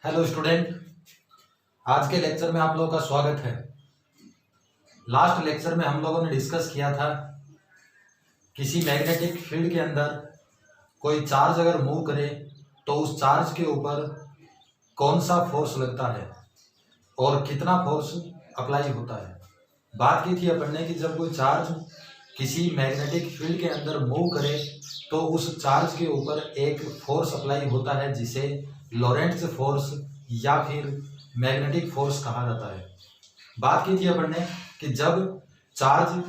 Hello student, आज के lecture में आप लोगों का स्वागत है। लास्ट लेक्चर में हम लोगों ने डिस्कस किया था किसी मैग्नेटिक फील्ड के अंदर कोई चार्ज अगर मूव करे तो उस चार्ज के ऊपर कौन सा फोर्स लगता है और कितना फोर्स अप्लाई होता है। बात की थी अपन ने कि जब कोई चार्ज किसी मैग्नेटिक फील्ड के अंदर मूव करे तो उस चार्ज के ऊपर एक फोर्स अप्लाई होता है जिसे लॉरेंट्ज़ फोर्स या फिर मैग्नेटिक फोर्स कहा जाता है। बात की थी अपन ने कि जब चार्ज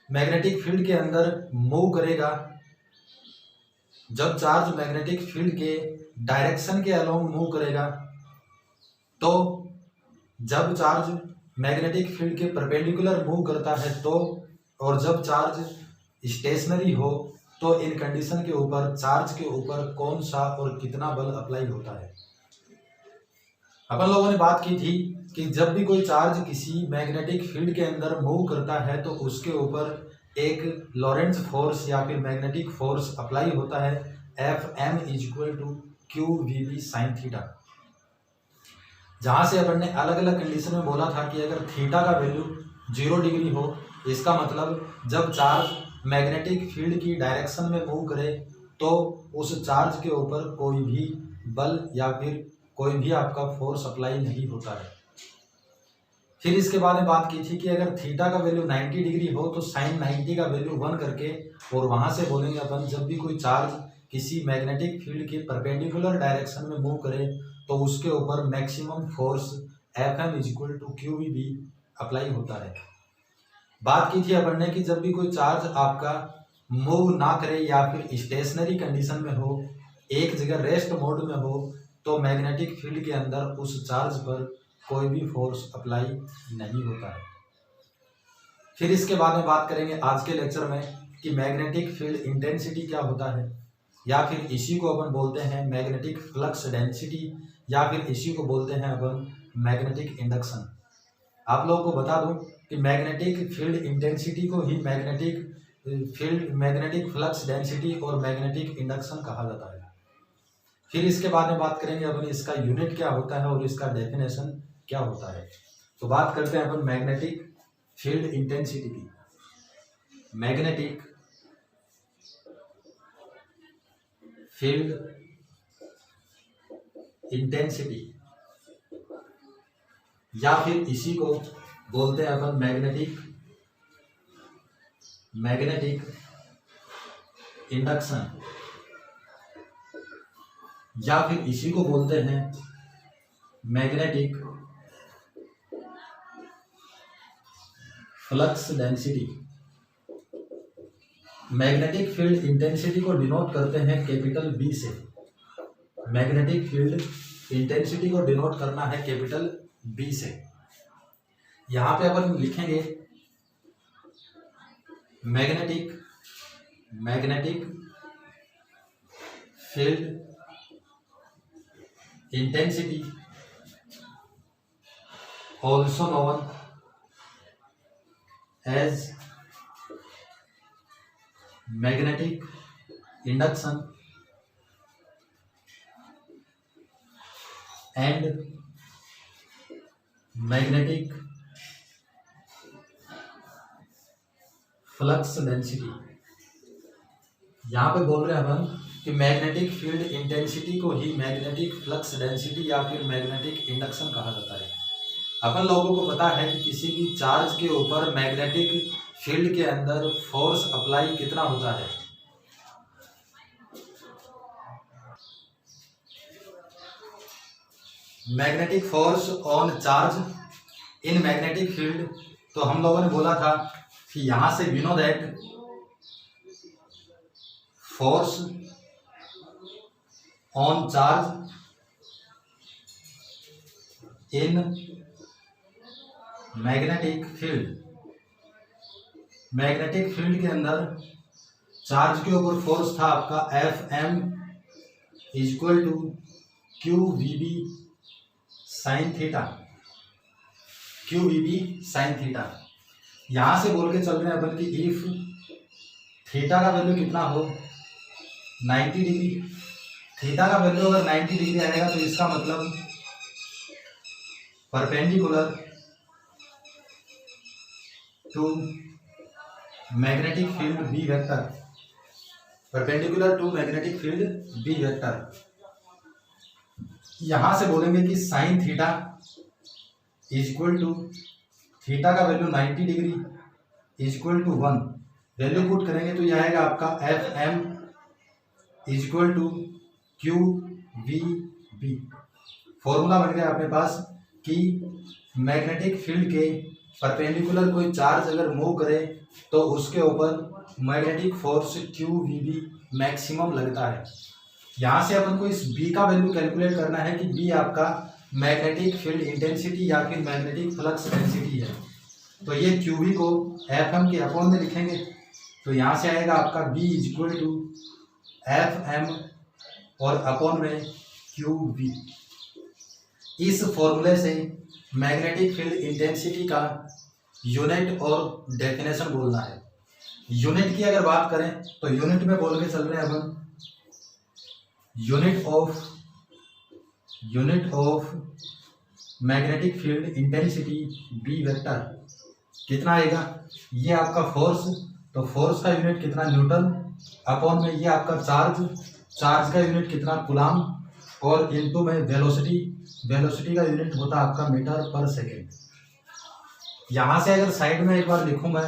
मैग्नेटिक फील्ड के अंदर मूव करेगा, जब चार्ज मैग्नेटिक फील्ड के डायरेक्शन के अलोंग मूव करेगा, तो जब चार्ज मैग्नेटिक फील्ड के परपेंडिकुलर मूव करता है तो, और जब चार्ज स्टेशनरी हो तो इन कंडीशन के ऊपर चार्ज के ऊपर कौन सा और कितना बल अप्लाई होता है। अपन लोगों ने बात की थी कि जब भी कोई चार्ज किसी मैग्नेटिक फील्ड के अंदर मूव करता है तो उसके ऊपर एक लॉरेंट्ज़ फोर्स या फिर मैग्नेटिक फोर्स अप्लाई होता है Fm = QVB sin थीटा। जहाँ से अपन ने अलग अलग कंडीशन में बोला था कि अगर थीटा का वैल्यू 0 डिग्री हो, इसका मतलब जब चार्ज मैग्नेटिक फील्ड की डायरेक्शन में मूव करे तो उस चार्ज के ऊपर कोई भी बल या फिर कोई भी आपका फोर्स अप्लाई नहीं होता है। फिर इसके बाद में बात की थी कि अगर थीटा का वैल्यू 90 डिग्री हो तो साइन 90 का वैल्यू 1 करके, और वहाँ से बोलेंगे अपन जब भी कोई चार्ज किसी मैग्नेटिक फील्ड के परपेंडिकुलर डायरेक्शन में मूव करे तो उसके ऊपर maximum force Fm = QVB apply होता है। बात की थी अपन ने कि जब भी कोई चार्ज आपका मूव ना करे या फिर स्टेशनरी कंडीशन में हो, एक जगह रेस्ट मोड में हो, तो मैग्नेटिक फील्ड के अंदर उस चार्ज पर कोई भी फोर्स अप्लाई नहीं होता है। फिर इसके बाद में बात करेंगे आज के लेक्चर में कि मैग्नेटिक फील्ड इंटेंसिटी क्या होता है, या फिर इसी को अपन बोलते हैं मैग्नेटिक फ्लक्स डेंसिटी, या फिर इसी को बोलते हैं अपन मैग्नेटिक इंडक्शन। आप लोगों को बता दूं कि मैग्नेटिक फील्ड इंटेंसिटी को ही मैग्नेटिक फ्लक्स डेंसिटी और मैग्नेटिक इंडक्शन कहा जाता है। फिर इसके बाद में बात करेंगे अपन इसका यूनिट क्या होता है और इसका डेफिनेशन क्या होता है। तो बात करते हैं अपन मैग्नेटिक फील्ड इंटेंसिटी की। मैग्नेटिक फील्ड इंटेंसिटी या फिर इसी को बोलते हैं अपन मैग्नेटिक इंडक्शन, या फिर इसी को बोलते हैं magnetic flux density. Magnetic field intensity को डिनोट करते हैं कैपिटल B से। मैग्नेटिक फील्ड इंटेंसिटी को डिनोट करना है कैपिटल B से। यहाँ पे अपन लिखेंगे magnetic field intensity also known as magnetic induction and magnetic flux density. यहाँ पे बोल रहे हैं अपन कि मैग्नेटिक फील्ड इंटेंसिटी को ही मैग्नेटिक फ्लक्स डेंसिटी या फिर मैग्नेटिक इंडक्शन कहा जाता है। अपन लोगों को पता है कि किसी भी चार्ज के ऊपर मैग्नेटिक फील्ड के अंदर फोर्स अप्लाई कितना होता है। Magnetic force on charge in magnetic field, तो हम लोगों ने बोला था कि यहां से we know that force on charge in magnetic field. Magnetic field के अंदर चार्ज के ऊपर फोर्स था आपका Fm = QVB sin theta. QVB sin theta. यहां से बोल के चल रहे हैं अपन कि इफ थीटा का वैल्यू कितना हो 90 डिग्री, थीटा का वैल्यू अगर 90 डिग्री आएगा तो इसका मतलब perpendicular to magnetic field B vector, perpendicular to magnetic field B vector. यहां से बोलेंगे कि sine theta is equal to, theta का value 90 degree is equal to 1, value put करेंगे तो यह आएगा आपका F m is equal to q v B. Formula बन गया अपने पास कि मैग्नेटिक फील्ड के परपेंडिकुलर कोई चार्ज अगर मूव करे तो उसके ऊपर magnetic force Q v B maximum लगता है। यहाँ से अपन को इस बी का वैल्यू कैलकुलेट करना है कि बी आपका मैग्नेटिक फील्ड इंटेंसिटी या फिर मैग्नेटिक फ्लक्स डेंसिटी है। तो ये क्यू वी को एफ एम के अपॉन में लिखेंगे, तो यहाँ से आएगा आपका B is equal to F M और अपॉन में क्यू वी। इस फॉर्मूले से मैग्नेटिक फील्ड इंटेंसिटी का यूनिट और डेफिनेशन बोलना है। यूनिट की अगर बात करें तो यूनिट में बोल के चल रहे हैं अपन, unit of magnetic field intensity B vector कितना आएगा, ये आपका फोर्स, तो फोर्स का यूनिट कितना न्यूटन, अपॉन में ये आपका चार्ज का यूनिट कितना कूलाम, और इनटू में वेलोसिटी का यूनिट होता है आपका मीटर पर सेकेंड। यहाँ से अगर साइड में एक बार लिखूंगा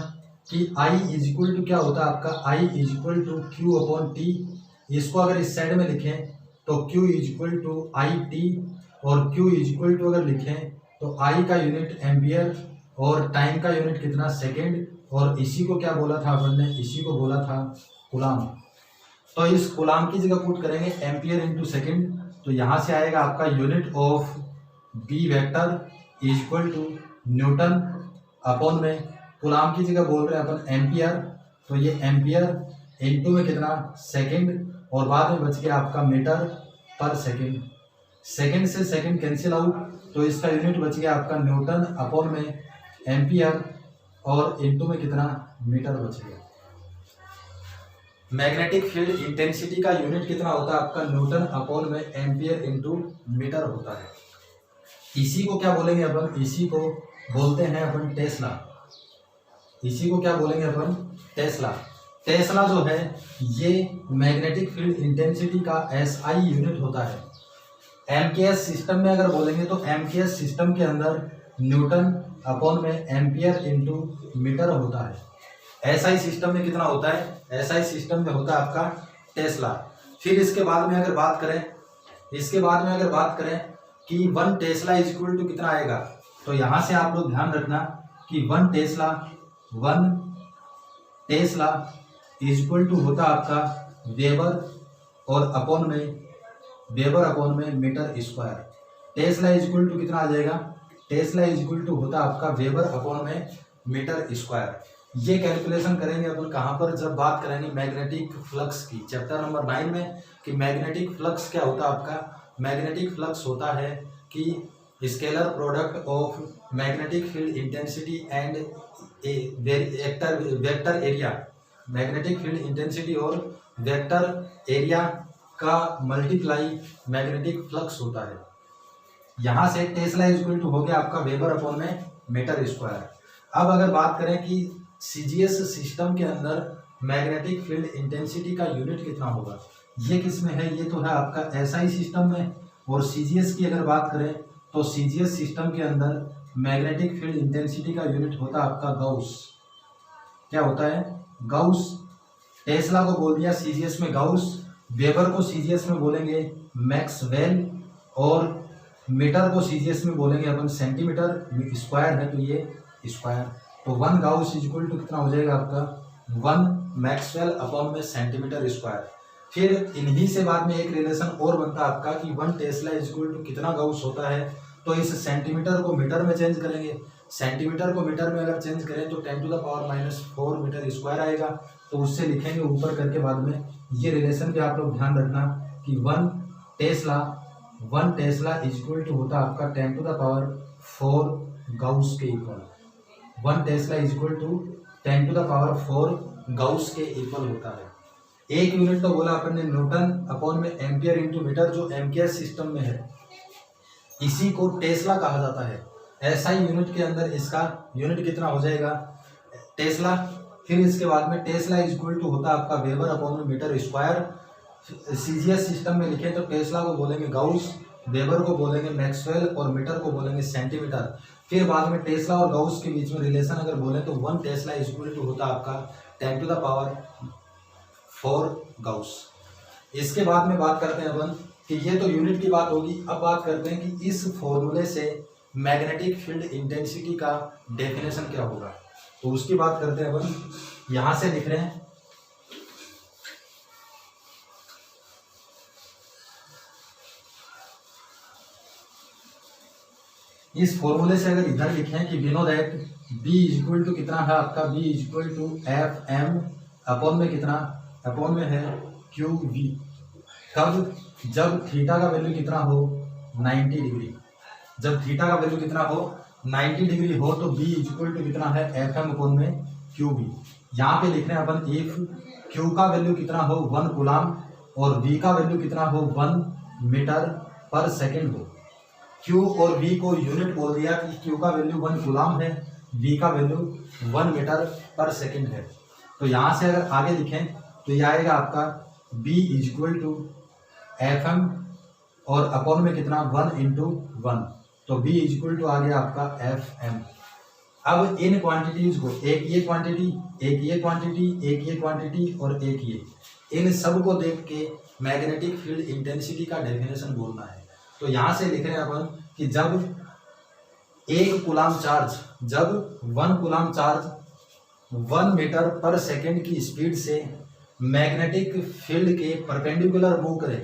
कि I इज इक्वल टू क्या होता है आपका, I is equal to Q upon T. इसको अगर इस साइड में लिखें तो Q is equal to I T, और Q इज इक्वल टू अगर लिखें तो I का यूनिट एम्पियर और टाइम का यूनिट कितना सेकेंड, और इसी को क्या बोला था अपन ने, इसी को बोला था कूलाम। तो इस कूलाम की जगह पुट करेंगे एम्पियर इंटू सेकेंड, तो यहाँ से आएगा आपका unit of B vector is equal to newton upon में कूलाम की जगह बोल रहे हैं अपन एम्पियर, तो ये एम्पियर इंटू में कितना सेकेंड, और बाद में बच गया आपका मीटर पर सेकेंड। सेकेंड से सेकेंड कैंसिल आउट, तो इसका यूनिट बच गया आपका न्यूटन अपॉन में एम्पियर, और इंटू में कितना मीटर बच गया। मैग्नेटिक फील्ड इंटेंसिटी का यूनिट कितना होता है आपका, न्यूटन अपॉन में एम्पियर इंटू मीटर होता है। इसी को क्या बोलेंगे अपन, इसी को बोलते हैं अपन टेस्ला। इसी को क्या बोलेंगे अपन, टेस्ला। टेस्ला जो है ये मैग्नेटिक फील्ड इंटेंसिटी का एसआई यूनिट होता है। एमकेएस सिस्टम में अगर बोलेंगे तो एमकेएस सिस्टम के अंदर न्यूटन अपॉन में एम्पियर इंटू मीटर होता है। एसआई सिस्टम में कितना होता है, एसआई सिस्टम में होता है आपका टेस्ला। फिर इसके बाद में अगर बात करें कि 1 टेस्ला इज इक्वल टू कितना आएगा, तो यहाँ से आप लोग ध्यान रखना कि 1 टेस्ला इज इक्वल टू होता आपका वेबर और अपॉन में metre square. Tesla is equal to कितना आ जाएगा, टेस्ला इज इक्वल टू होता आपका वेबर अपॉन में मीटर स्क्वायर। ये कैलकुलेशन करेंगे अपन कहाँ पर, जब बात करेंगे मैग्नेटिक फ्लक्स की, चैप्टर नंबर 9 में, कि मैग्नेटिक फ्लक्स क्या होता है आपका। मैग्नेटिक फ्लक्स होता है कि scalar product of magnetic field intensity and vector area. Magnetic field intensity और वेक्टर एरिया का मल्टीप्लाई मैग्नेटिक फ्लक्स होता है। यहाँ से टेस्ला इज इक्वल टू हो गया आपका वेबर अपॉन में मीटर स्क्वायर। अब अगर बात करें कि सीजीएस सिस्टम के अंदर मैग्नेटिक फील्ड इंटेंसिटी का यूनिट कितना होगा, ये किस में है, ये तो है आपका एसआई सिस्टम में। और सीजीएस की अगर बात करें तो सीजीएस सिस्टम के अंदर मैग्नेटिक फील्ड इंटेंसिटी का यूनिट होता है आपका गाउस। क्या होता है, गाउस। टेस्ला को बोल दिया सीजीएस में गाउस, वेबर को सीजीएस में बोलेंगे मैक्सवेल, और मीटर को सीजीएस में बोलेंगे अपन सेंटीमीटर। स्क्वायर है तो ये स्क्वायर, तो 1 गाउस इज इक्वल टू कितना हो जाएगा आपका 1 मैक्सवेल अपॉन में सेंटीमीटर स्क्वायर। फिर इन्हीं से बाद में एक रिलेशन और बनता है आपका कि 1 टेस्ला इज इक्वल टू कितना गाउस होता है, तो इस सेंटीमीटर को मीटर में चेंज करेंगे। सेंटीमीटर को मीटर में अगर चेंज करें तो 10⁻⁻⁴ मीटर स्क्वायर आएगा, तो उससे लिखेंगे ऊपर करके बाद में। ये रिलेशन भी आप लोग ध्यान रखना कि 1 टेस्ला इज इक्वल टू होता है आपका 10⁻⁴ गाउस के equal. 1 tesla is equal to 10⁻⁴ gauss के इक्वल होता है। एक यूनिट तो बोला अपन ने न्यूटन अपॉन में एम्पियर इंटू मीटर, जो एम्पियर सिस्टम में है इसी को टेस्ला कहा जाता है। एसआई यूनिट के अंदर इसका यूनिट कितना हो जाएगा, टेस्ला। फिर इसके बाद में टेस्ला इज इक्वल टू होता है आपका वेबर अपॉन में मीटर स्क्वायर। सीजीएस सिस्टम में लिखे तो टेस्ला को बोलेंगे गाउस, वेबर को बोलेंगे मैक्सवेल और मीटर को बोलेंगे सेंटीमीटर। फिर बाद में टेस्ला और गाउस के बीच में रिलेशन अगर बोले तो 1 टेस्ला इज इक्वल टू होता है आपका 10 टू द पावर 4 गाउस। इसके बाद में बात करते हैं अपन कि ये तो यूनिट की बात होगी। अब बात करते हैं कि इस फॉर्मूले से मैग्नेटिक फील्ड इंटेंसिटी का डेफिनेशन क्या होगा, तो उसकी बात करते हैं अपन। यहां से लिख रहे हैं इस फॉर्मूले से अगर इधर लिखें कि we know that B is equal to कितना है आपका, B is equal to F M upon में कितना, अपॉन में है क्यू वी। कब, जब थीटा का वैल्यू कितना हो 90 डिग्री, जब थीटा का वैल्यू कितना हो 90 डिग्री हो तो बी इज इक्वल टू कितना है एफ एम अपॉन में क्यू वी। यहाँ पे लिख रहे हैं अपन इफ क्यू का वैल्यू कितना हो 1 कूलाम और वी का वैल्यू कितना हो 1 मीटर पर सेकेंड हो। Q और V को यूनिट बोल दिया कि Q का वैल्यू 1 कूलाम है, V का वैल्यू 1 मीटर पर सेकेंड है। तो यहाँ से अगर आगे लिखें तो यह आएगा आपका B is equal to F M और अपॉन में कितना 1 इंटू 1, तो B इज इक्वल टू आ गया आपका एफ एम। अब इन क्वांटिटीज को, एक ये क्वांटिटी, एक ये क्वांटिटी, एक ये क्वांटिटी और एक ये, इन सब को देख के मैग्नेटिक फील्ड इंटेंसिटी का डेफिनेशन बोलना है। तो यहां से लिख रहे हैं अपन कि जब 1 कूलाम चार्ज, जब 1 कूलाम चार्ज 1 मीटर पर सेकेंड की स्पीड से मैग्नेटिक फील्ड के परपेंडिकुलर मूव करे,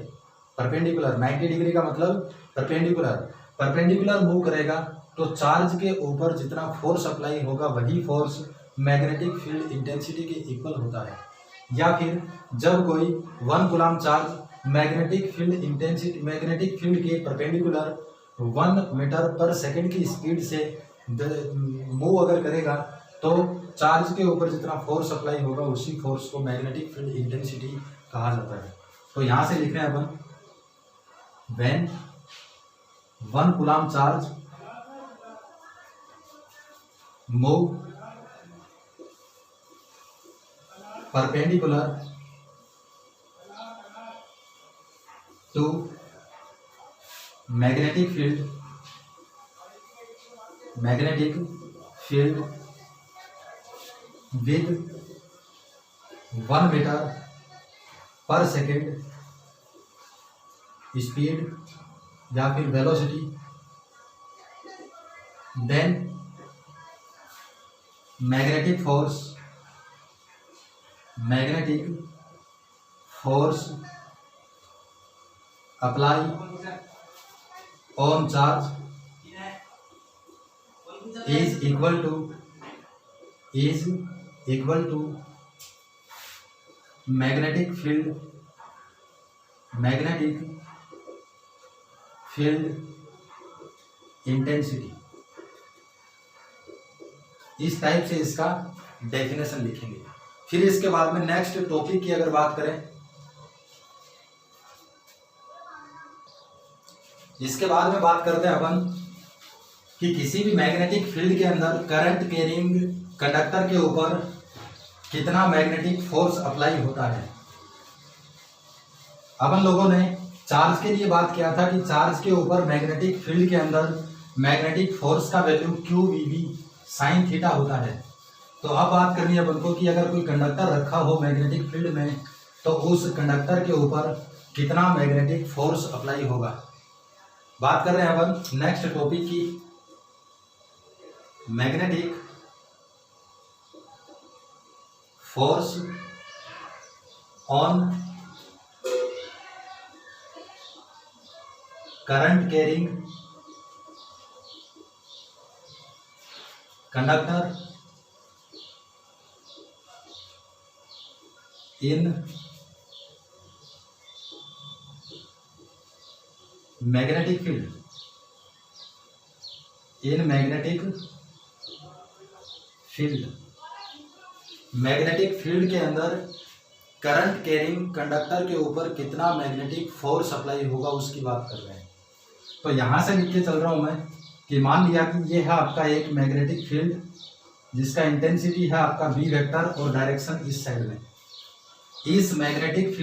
परपेंडिकुलर 90 डिग्री का मतलब परपेंडिकुलर मूव करेगा, तो चार्ज के ऊपर जितना फोर्स अप्लाई होगा वही फोर्स मैग्नेटिक फील्ड इंटेंसिटी के इक्वल होता है। या फिर जब कोई 1 कूलाम चार्ज मैग्नेटिक फील्ड के परपेंडिकुलर 1 मीटर पर सेकेंड की स्पीड से मूव अगर करेगा तो चार्ज के ऊपर जितना फोर्स अप्लाई होगा उसी फोर्स को मैग्नेटिक फील्ड इंटेंसिटी कहा जाता है। तो यहां से लिख रहे हैं अपन when 1 coulomb charge move perpendicular to magnetic field with 1 meter per second speed या फिर velocity, then magnetic force apply on charge is equal to magnetic field intensity. इस टाइप से इसका डेफिनेशन लिखेंगे। फिर इसके बाद में नेक्स्ट टॉपिक की अगर बात करें, इसके बाद में बात करते हैं अपन कि किसी भी मैग्नेटिक फील्ड के अंदर करंट कैरिंग कंडक्टर के ऊपर कितना मैग्नेटिक फोर्स अप्लाई होता है। अपन लोगों ने चार्ज के लिए बात किया था कि चार्ज के ऊपर मैग्नेटिक फील्ड के अंदर मैग्नेटिक फोर्स का value Q V V sine theta होता है। तो अब बात करनी है अपन को कि अगर कोई कंडक्टर रखा हो मैग्नेटिक फील्ड में तो उस कंडक्टर के ऊपर कितना मैग्नेटिक फोर्स अप्लाई होगा। बात कर रहे हैं अपन नेक्स्ट टॉपिक की, magnetic force on current carrying conductor in magnetic field, magnetic field के अंदर करंट कैरिंग कंडक्टर के ऊपर कितना मैग्नेटिक फोर्स अप्लाई होगा उसकी बात कर रहे हैं। तो यहाँ से लिख के चल रहा हूँ मैं कि मान लिया कि ये है आपका एक मैग्नेटिक फील्ड जिसका इंटेंसिटी है आपका बी वेक्टर और डायरेक्शन इस साइड में। इस मैग्नेटिक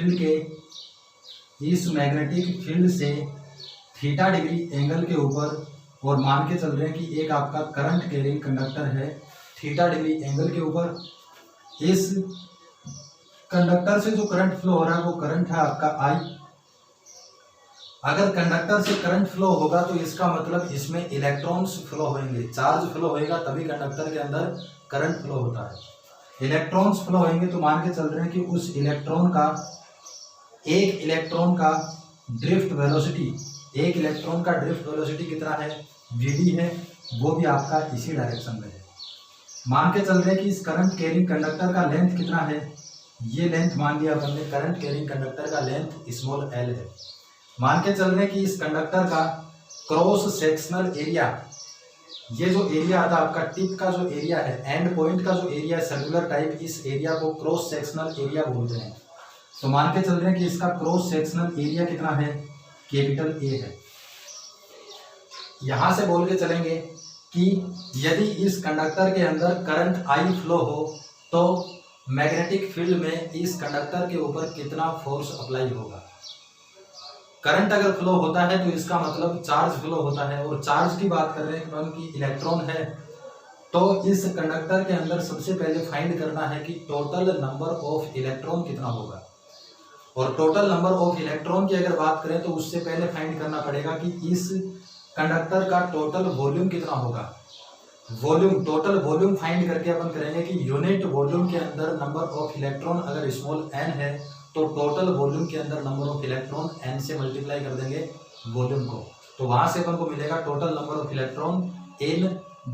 फील्ड से थीटा डिग्री एंगल के ऊपर, और मान के चल रहे हैं कि एक आपका करंट कैरिंग कंडक्टर है थीटा डिग्री एंगल के ऊपर। इस कंडक्टर से जो करंट फ्लो हो रहा है वो करंट है आपका आई। अगर कंडक्टर से करंट फ्लो होगा तो इसका मतलब इसमें इलेक्ट्रॉन्स फ्लो होंगे, चार्ज फ्लो होएगा तभी कंडक्टर के अंदर करंट फ्लो होता है। इलेक्ट्रॉन्स फ्लो होंगे तो मान के चल रहे हैं कि उस इलेक्ट्रॉन का एक इलेक्ट्रॉन का ड्रिफ्ट वेलोसिटी कितना है, वीडी है, वो भी आपका इसी डायरेक्शन में है। मान के चल रहे हैं कि इस करंट कैरिंग कंडक्टर का लेंथ कितना है, ये लेंथ मान लिया अपन ने, करंट कैरिंग कंडक्टर का लेंथ स्मॉल एल है। मान के चल रहे हैं कि इस कंडक्टर का क्रॉस सेक्शनल एरिया, ये जो एरिया आता है आपका टिप का जो एरिया है, एंड पॉइंट का जो एरिया है सर्कुलर टाइप, इस एरिया को क्रॉस सेक्शनल एरिया बोलते हैं। तो मान के चल रहे हैं कि इसका क्रॉस सेक्शनल एरिया कितना है, कैपिटल ए है। यहां से बोल के चलेंगे कि यदि इस कंडक्टर के अंदर करंट आई फ्लो हो तो मैग्नेटिक फील्ड में इस कंडक्टर के ऊपर कितना फोर्स अप्लाई होगा। करंट अगर फ्लो होता है तो इसका मतलब चार्ज फ्लो होता है, और चार्ज की बात कर रहे हैं कि इलेक्ट्रॉन है, तो इस कंडक्टर के अंदर सबसे पहले फाइंड करना है कि टोटल नंबर ऑफ इलेक्ट्रॉन कितना होगा। और टोटल नंबर ऑफ इलेक्ट्रॉन की अगर बात करें तो उससे पहले फाइंड करना पड़ेगा कि इस कंडक्टर का टोटल वॉल्यूम कितना होगा। टोटल वॉल्यूम फाइंड करके अपन करेंगे कि यूनिट वॉल्यूम के अंदर नंबर ऑफ इलेक्ट्रॉन अगर स्मॉल एन है तो टोटल वॉल्यूम के अंदर नंबर ऑफ इलेक्ट्रॉन एन से मल्टीप्लाई कर देंगे वॉल्यूम को, तो वहां से अपन को मिलेगा total number of electron in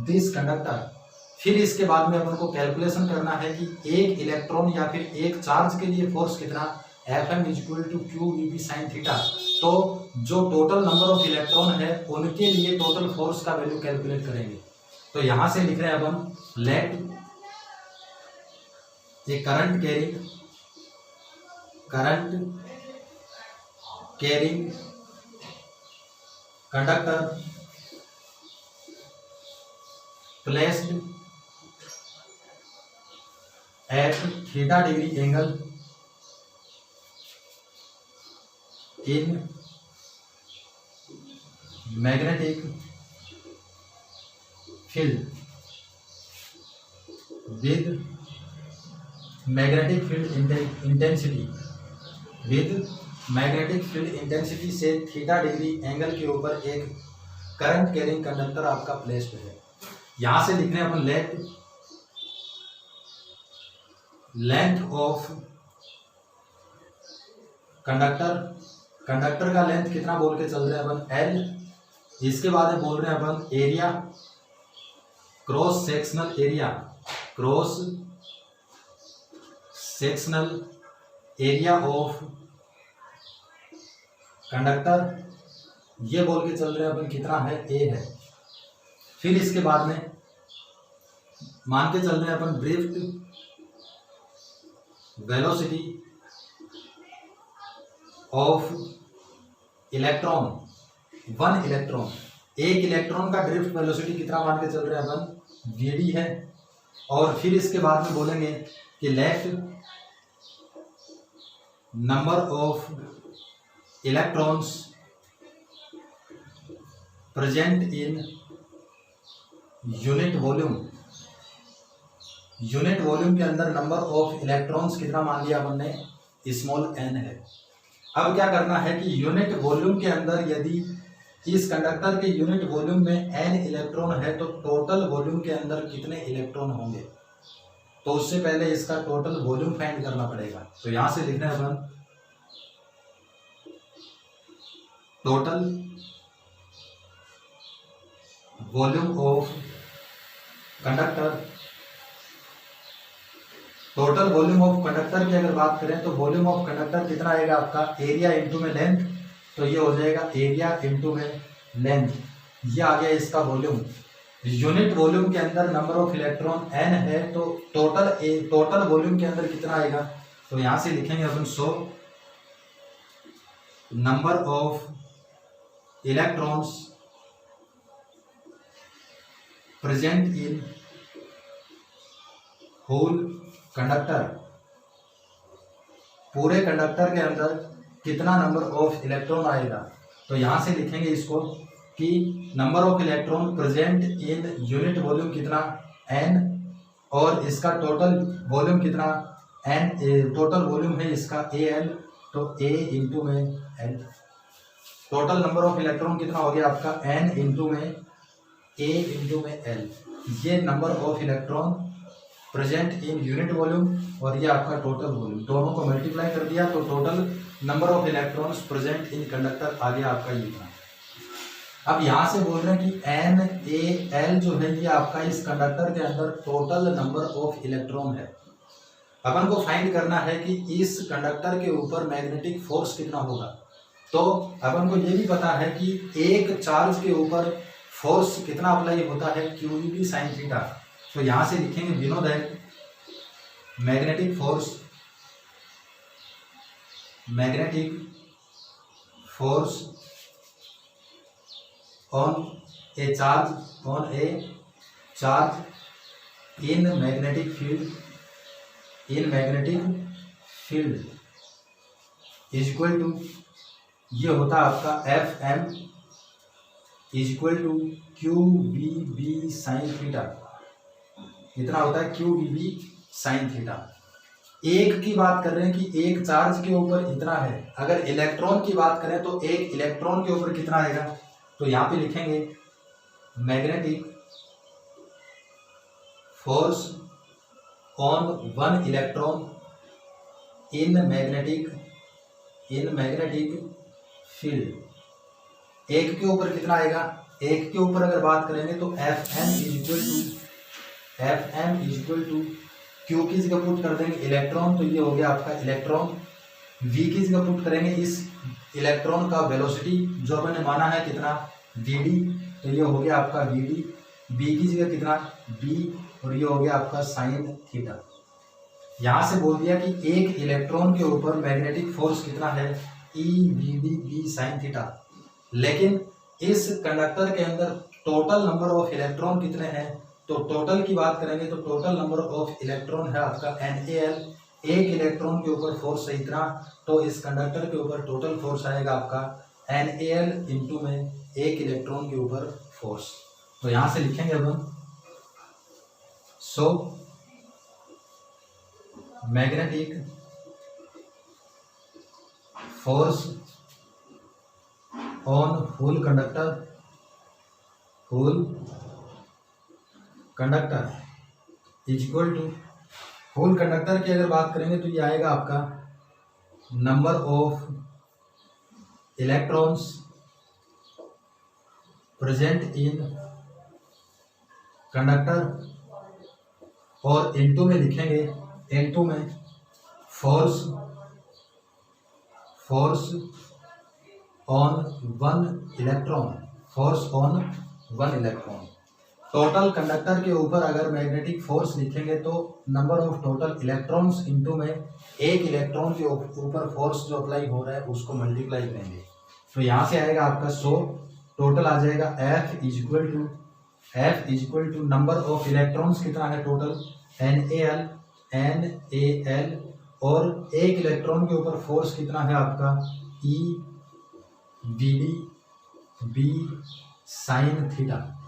this conductor. फिर इसके बाद में अपन को कैलकुलेशन करना है कि एक इलेक्ट्रॉन या फिर एक चार्ज के लिए फोर्स कितना, Fm = q sin थीटा। तो जो टोटल नंबर ऑफ इलेक्ट्रॉन है उनके लिए टोटल फोर्स का वैल्यू कैलकुलेट करेंगे। तो यहां से लिख रहे हैं अपन let a current carrying conductor placed at theta degree angle in magnetic field with magnetic field intensity से थीटा डिग्री एंगल के ऊपर एक करंट कैरिंग कंडक्टर आपका प्लेस्ड है। यहां से लिखने अपन लेंथ ऑफ कंडक्टर का लेंथ कितना बोल के चल रहे हैं अपन, एल। इसके बाद बोल रहे हैं अपन area, cross sectional area of conductor, ये बोल के चल रहे हैं अपन कितना है, ए है। फिर इसके बाद में मान के चल रहे हैं अपन ड्रिफ्ट वेलोसिटी ऑफ इलेक्ट्रॉन, एक इलेक्ट्रॉन का ड्रिफ्ट वेलोसिटी कितना मान के चल रहे हैं अपन, वीडी है। और फिर इसके बाद में बोलेंगे कि let number of electrons present in unit volume के अंदर नंबर ऑफ इलेक्ट्रॉन्स कितना मान लिया अपन ने, स्मॉल एन है। अब क्या करना है कि यूनिट वॉल्यूम के अंदर यदि इस कंडक्टर के यूनिट वॉल्यूम में n इलेक्ट्रॉन है तो टोटल वॉल्यूम के अंदर कितने इलेक्ट्रॉन होंगे, तो उससे पहले इसका टोटल वॉल्यूम फाइंड करना पड़ेगा। तो यहां से लिखना है अपन total volume of conductor. Total volume of conductor की अगर बात करें तो वॉल्यूम ऑफ कंडक्टर कितना आएगा आपका, एरिया इंटू में लेंथ, तो ये हो जाएगा एरिया इंटू में लेंथ, ये आ गया इसका वॉल्यूम। यूनिट वॉल्यूम के अंदर नंबर ऑफ इलेक्ट्रॉन n है तो टोटल वॉल्यूम के अंदर कितना आएगा, तो यहां से लिखेंगे अपन so number of electrons present in whole conductor, पूरे कंडक्टर के अंदर कितना नंबर ऑफ इलेक्ट्रॉन आएगा। तो यहां से लिखेंगे इसको कि number of electron present in unit volume कितना n, और इसका टोटल वॉल्यूम कितना n, टोटल वॉल्यूम है इसका Al, तो A इंटू में L, total number of electron कितना हो गया आपका n इंटू में A इंटू में L। ये number of electron present in unit volume और ये आपका टोटल वॉल्यूम, दोनों को मल्टीप्लाई कर दिया तो total number of electrons present in conductor आ गया आपका ये इतना। अब यहाँ से बोल रहे हैं कि NaL जो है ये आपका इस कंडक्टर के अंदर टोटल नंबर ऑफ इलेक्ट्रॉन है। अपन को फाइंड करना है कि इस कंडक्टर के ऊपर मैग्नेटिक फोर्स कितना होगा। तो अपन को ये भी पता है कि एक चार्ज के ऊपर फोर्स कितना अप्लाई होता है, QEB sin थीटा। तो यहाँ से लिखेंगे we know that magnetic force on a charge in magnetic field is equal to, ये होता है आपका Fm is equal to QBB sin theta, इतना होता है QBB sin थीटा। एक की बात कर रहे हैं कि एक चार्ज के ऊपर इतना है, अगर इलेक्ट्रॉन की बात करें तो एक इलेक्ट्रॉन के ऊपर कितना आएगा। तो यहाँ पे लिखेंगे magnetic force on one electron in magnetic field. एक के ऊपर कितना आएगा, एक के ऊपर अगर बात करेंगे तो Fm is equal to Q की जगह पुट कर देंगे इलेक्ट्रॉन, तो ये हो गया आपका इलेक्ट्रॉन। V की जगह पुट करेंगे इस इलेक्ट्रॉन का वेलोसिटी जो मैंने माना है कितना Vd, तो ये हो गया आपका Vd। B की जगह कितना B, और ये हो गया आपका साइन थीटा। यहाँ से बोल दिया कि एक इलेक्ट्रॉन के ऊपर मैग्नेटिक फोर्स कितना है EVD साइन थीटा। लेकिन इस कंडक्टर के अंदर टोटल नंबर ऑफ इलेक्ट्रॉन कितने हैं, तो टोटल की बात करेंगे तो टोटल नंबर ऑफ इलेक्ट्रॉन है आपका NaL। एक इलेक्ट्रॉन के ऊपर फोर्स है इतना, तो इस कंडक्टर के ऊपर टोटल फोर्स आएगा आपका NaL इंटू में एक इलेक्ट्रॉन के ऊपर फोर्स। तो यहां से लिखेंगे अपन so magnetic force on whole conductor is equal to, whole conductor की अगर बात करेंगे तो ये आएगा आपका number of electrons present in conductor, और इनटू में लिखेंगे इनटू में force on one electron. Total conductor के ऊपर अगर मैग्नेटिक फोर्स लिखेंगे तो number of total electrons into में एक इलेक्ट्रॉन के ऊपर फोर्स जो अप्लाई हो रहा है उसको मल्टीप्लाई करेंगे। तो यहाँ से आएगा आपका सो टोटल आ जाएगा F is equal to number of electrons कितना है टोटल NaL, और एक इलेक्ट्रॉन के ऊपर फोर्स कितना है आपका EVD साइन थीटा।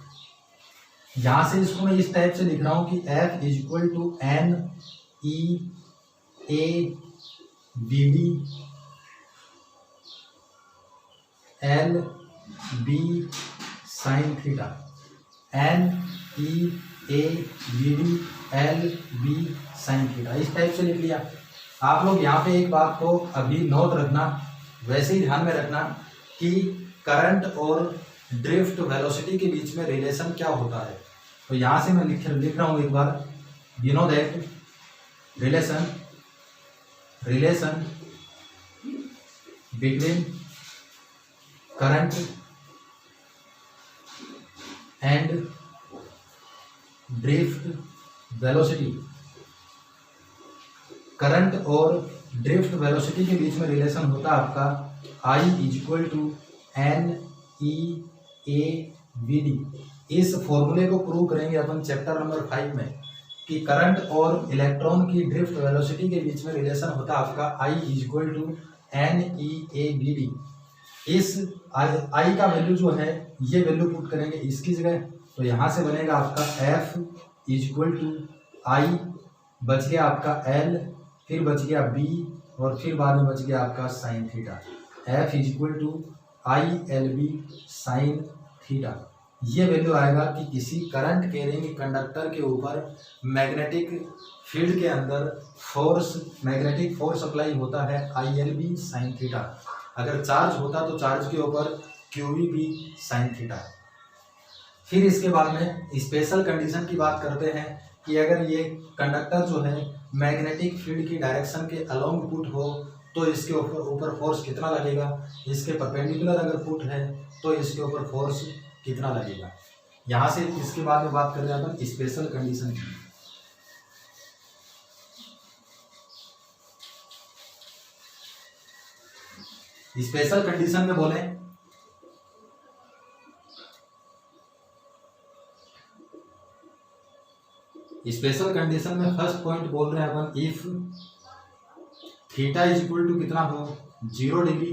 यहाँ से इसको मैं इस टाइप से लिख रहा हूँ कि F is equal to NeAVD LB sine theta, NeAVD LB sine theta, इस टाइप से लिख लिया। आप लोग यहाँ पे एक बात को अभी नोट रखना, वैसे ही ध्यान में रखना कि करंट और ड्रिफ्ट वेलोसिटी के बीच में रिलेशन क्या होता है। तो यहाँ से मैं लिख रहा हूँ एक बार, you know that relation between current and drift velocity, current और ड्रिफ्ट वेलोसिटी के बीच में रिलेशन होता है आपका I = NE/AVD। इस फॉर्मूले को प्रूव करेंगे अपन चैप्टर नंबर 5 में कि करंट और इलेक्ट्रॉन की ड्रिफ्ट वेलोसिटी के बीच में रिलेशन होता है आपका I = NE/AVD। इस I का वैल्यू जो है ये वैल्यू पुट करेंगे इसकी जगह, तो यहाँ से बनेगा आपका F = I, बच गया आपका L, फिर बच गया B, और फिर बाद में बच गया आपका sine theta. F = ILB sine theta. ये वैल्यू आएगा कि किसी करंट कैरिंग कंडक्टर के ऊपर मैग्नेटिक फील्ड के अंदर मैग्नेटिक फोर्स अप्लाई होता है ILB साइन थीटा। अगर चार्ज होता तो चार्ज के ऊपर QVB साइन थीटा। फिर इसके बाद में स्पेशल कंडीशन की बात करते हैं कि अगर ये कंडक्टर जो है मैग्नेटिक फील्ड की डायरेक्शन के अलोंग पुट हो तो इसके ऊपर फोर्स कितना लगेगा, इसके परपेंडिकुलर अगर पुट है तो इसके ऊपर फोर्स कितना लगेगा। यहाँ से इसके बाद में बात कर रहे हैं अपन स्पेशल कंडीशन की। स्पेशल कंडीशन में बोले स्पेशल कंडीशन में फर्स्ट पॉइंट बोल रहे हैं अपन इफ थीटा = कितना हो 0 डिग्री।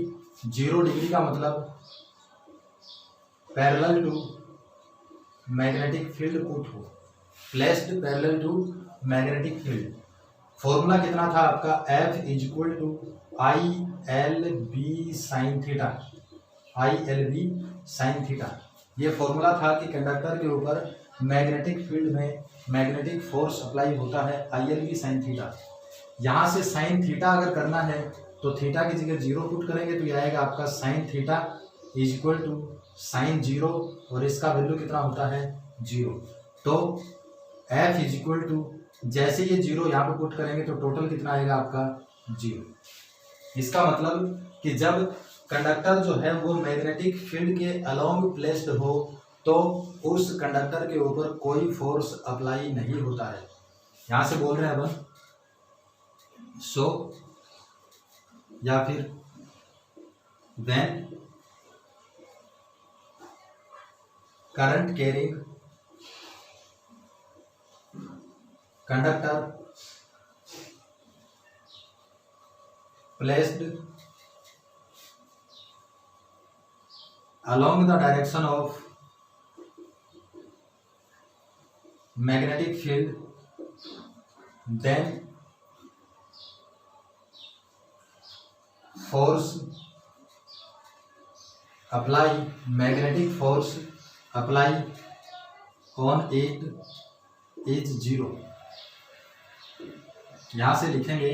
0 डिग्री का मतलब parallel to magnetic field put हो, placed parallel to magnetic field. Formula कितना था आपका F = ILB sine theta. ILB sine theta ये फॉर्मूला था कि कंडक्टर के ऊपर मैग्नेटिक फील्ड में मैग्नेटिक फोर्स अप्लाई होता है ILB साइन थीटा। यहाँ से साइन थीटा अगर करना है तो थीटा की जगह 0 पुट करेंगे तो ये आएगा आपका साइन थीटा = साइन 0, और इसका वैल्यू कितना होता है 0। तो F = जैसे ये 0 यहाँ पे पुट करेंगे तो टोटल कितना आएगा आपका 0। इसका मतलब कि जब कंडक्टर जो है वो मैग्नेटिक फील्ड के अलोंग प्लेस्ड हो तो उस कंडक्टर के ऊपर कोई फोर्स अप्लाई नहीं होता है। यहाँ से बोल रहे हैं अपन सो या फिर when current carrying conductor placed along the direction of magnetic field, then force apply magnetic force apply on it is 0। यहाँ से लिखेंगे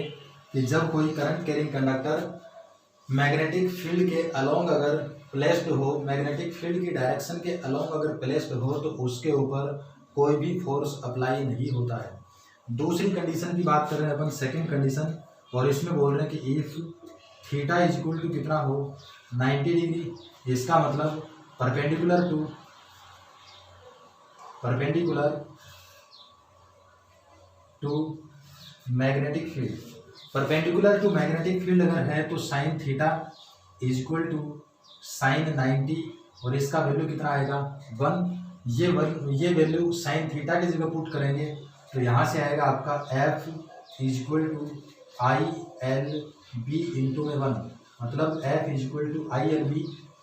कि जब कोई current carrying conductor magnetic field के अलोंग अगर प्लेस्ड हो, मैग्नेटिक फील्ड की डायरेक्शन के अलोंग अगर प्लेस्ड हो तो उसके ऊपर कोई भी फोर्स अप्लाई नहीं होता है। दूसरी कंडीशन की बात कर रहे हैं अपन सेकंड कंडीशन, और इसमें बोल रहे हैं कि इफ थीटा = कितना हो 90 डिग्री। इसका मतलब perpendicular to magnetic field. Perpendicular to magnetic field अगर है तो साइन थीटा = साइन 90, और इसका वैल्यू कितना आएगा 1। ये वैल्यू साइन थीटा की जगह पुट करेंगे तो यहाँ से आएगा आपका F = ILB × 1, मतलब F = ILB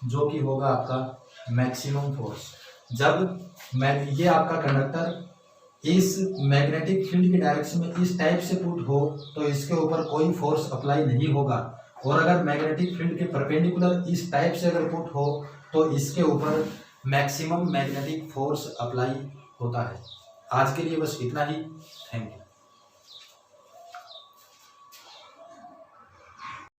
जो कि होगा आपका मैक्सिमम फोर्स। जब ये आपका कंडक्टर इस मैग्नेटिक फील्ड की डायरेक्शन में इस टाइप से पुट हो तो इसके ऊपर कोई फोर्स अप्लाई नहीं होगा, और अगर मैग्नेटिक फील्ड के परपेंडिकुलर इस टाइप से अगर पुट हो तो इसके ऊपर मैक्सिमम मैग्नेटिक फोर्स अप्लाई होता है। आज के लिए बस इतना ही। Thank you.